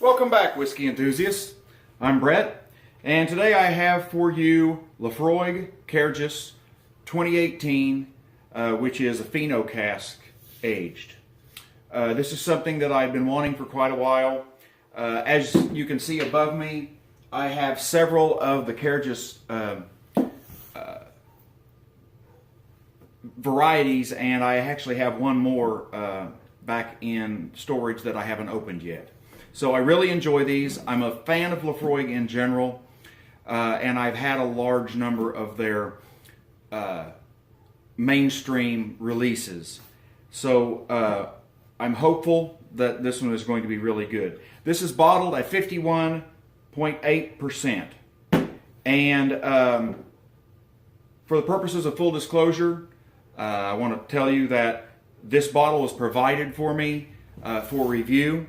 Welcome back, whiskey enthusiasts. I'm Brett, and today I have for you Laphroaig Cairdeas 2018, which is a Fino Cask aged. This is something that I've been wanting for quite a while. As you can see above me, I have several of the Cairdeas varieties, and I actually have one more back in storage that I haven't opened yet. So I really enjoy these. I'm a fan of Laphroaig in general, and I've had a large number of their mainstream releases. So I'm hopeful that this one is going to be really good. This is bottled at 51.8%. And for the purposes of full disclosure, I want to tell you that this bottle was provided for me for review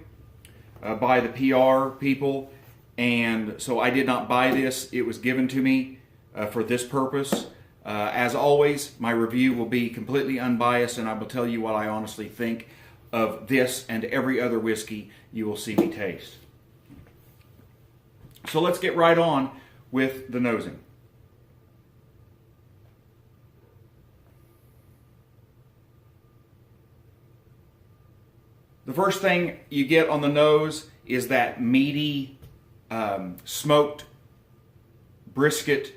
by the PR people, and so I did not buy this. It was given to me for this purpose. As always, my review will be completely unbiased, and I will tell you what I honestly think of this and every other whiskey you will see me taste. So let's get right on with the nosing. The first thing you get on the nose is that meaty, smoked brisket,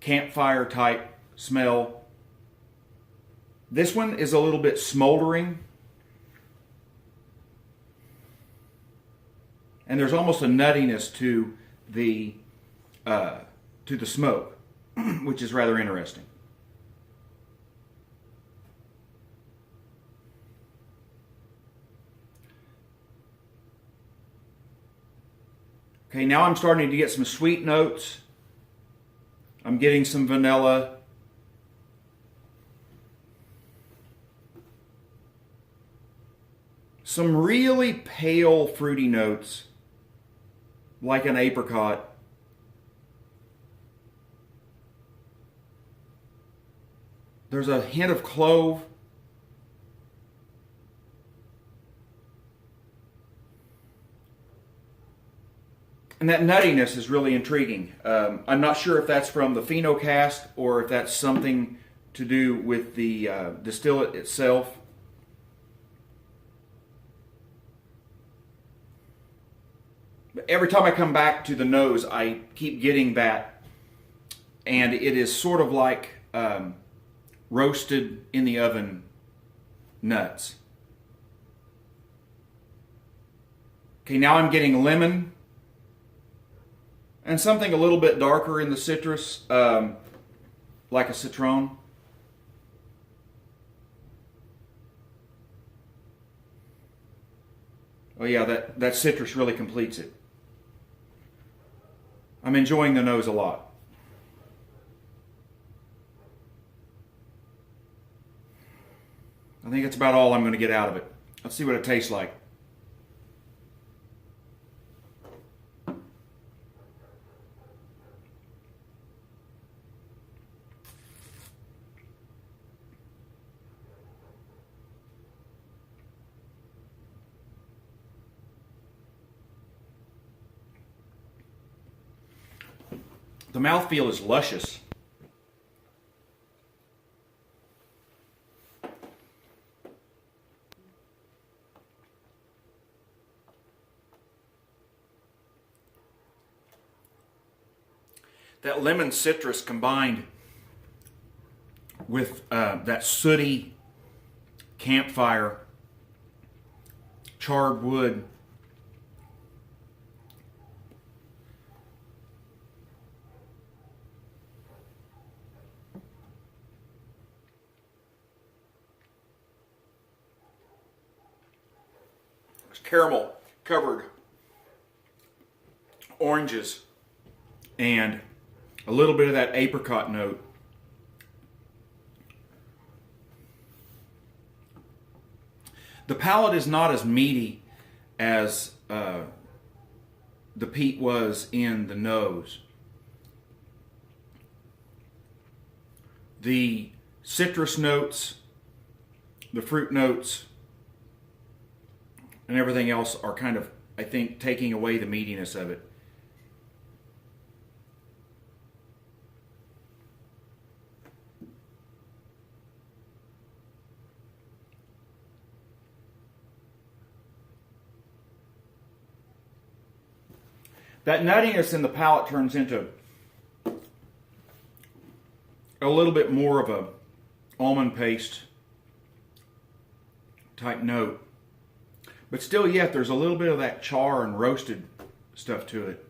campfire type smell. This one is a little bit smoldering, and there's almost a nuttiness to the smoke, which is rather interesting. Okay, now I'm starting to get some sweet notes. I'm getting some vanilla. Some really pale fruity notes, like an apricot. There's a hint of clove. And that nuttiness is really intriguing. I'm not sure if that's from the Fino Cask or if that's something to do with the distillate itself. But every time I come back to the nose, I keep getting that, and it is sort of like roasted in the oven nuts. Okay, now I'm getting lemon. And something a little bit darker in the citrus, like a citron. Oh yeah, that citrus really completes it. I'm enjoying the nose a lot. I think that's about all I'm going to get out of it. Let's see what it tastes like. The mouthfeel is luscious. That lemon citrus combined with that sooty campfire, charred wood. Caramel covered oranges and a little bit of that apricot note. The palate is not as meaty as the peat was in the nose. The citrus notes, the fruit notes, and everything else are kind of I think, taking away the meatiness of it. That nuttiness in the palate turns into a little bit more of a almond paste type note. But still yet, there's a little bit of that char and roasted stuff to it.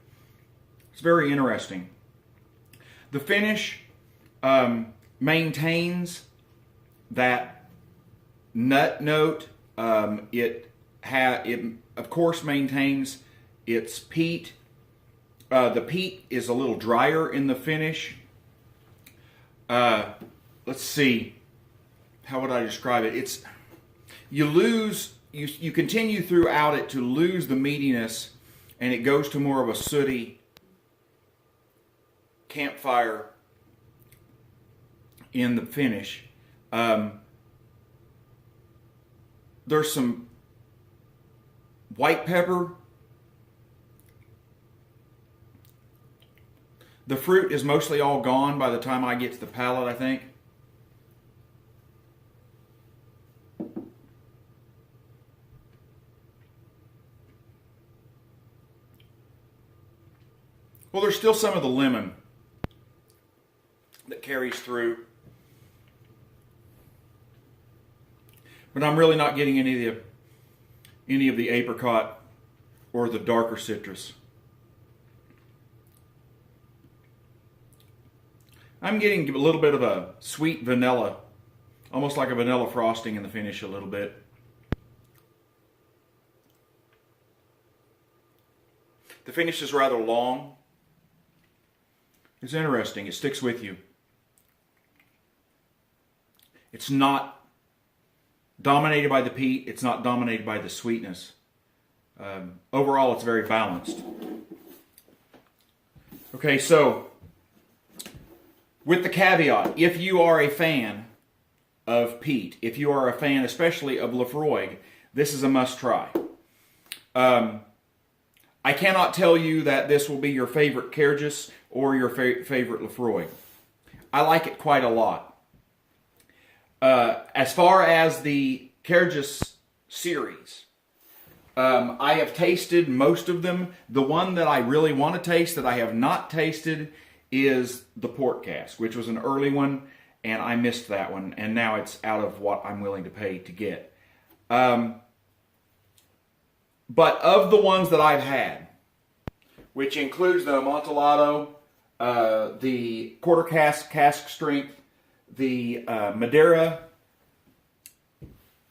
It's very interesting. The finish maintains that nut note. It of course maintains its peat. The peat is a little drier in the finish. Let's see. How would I describe it? You continue throughout it to lose the meatiness, and it goes to more of a sooty campfire in the finish. There's some white pepper. The fruit is mostly all gone by the time I get to the palate, I think. Well, there's still some of the lemon that carries through. But I'm really not getting any of the apricot or the darker citrus. I'm getting a little bit of a sweet vanilla, almost like a vanilla frosting in the finish a little bit. The finish is rather long. It's interesting. It sticks with you. It's not dominated by the peat. It's not dominated by the sweetness. Overall, it's very balanced. Okay, so with the caveat, if you are a fan of peat, if you are a fan especially of Laphroaig, this is a must-try. I cannot tell you that this will be your favorite Cairdeas or your favorite Laphroaig. I like it quite a lot. As far as the Cairdeas series, I have tasted most of them. The one that I really want to taste that I have not tasted is the port cask, which was an early one, and I missed that one, and now it's out of what I'm willing to pay to get. But of the ones that I've had, which includes the Amontillado, the quarter cask strength, the Madeira,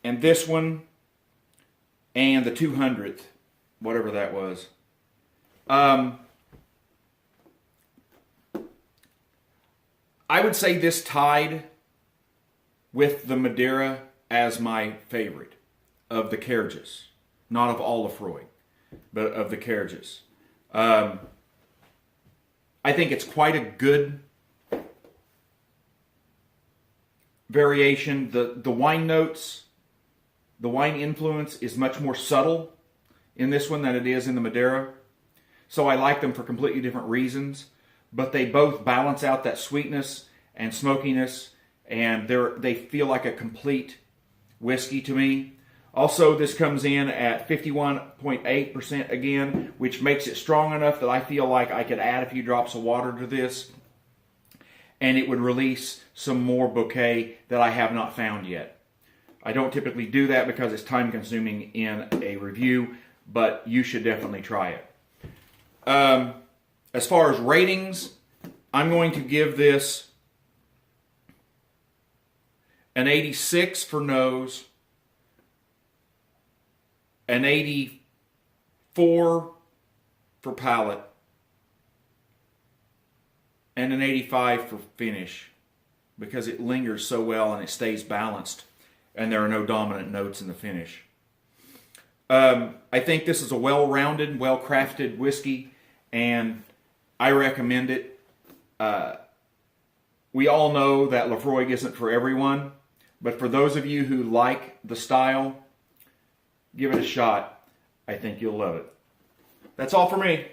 and this one, and the 200th, whatever that was. I would say this tied with the Madeira as my favorite of the Cairdeas. Not of all Laphroaig, but of the Cairdeas. I think it's quite a good variation. The wine notes, the wine influence is much more subtle in this one than it is in the Madeira. So I like them for completely different reasons. But they both balance out that sweetness and smokiness, and they feel like a complete whiskey to me. Also, this comes in at 51.8% again, which makes it strong enough that I feel like I could add a few drops of water to this, and it would release some more bouquet that I have not found yet. I don't typically do that because it's time-consuming in a review, but you should definitely try it. As far as ratings, I'm going to give this an 86 for nose, an 84 for palate, and an 85 for finish, because it lingers so well and it stays balanced and there are no dominant notes in the finish. I think this is a well-rounded, well-crafted whiskey, and I recommend it. We all know that Laphroaig isn't for everyone, but for those of you who like the style, give it a shot. I think you'll love it. That's all for me.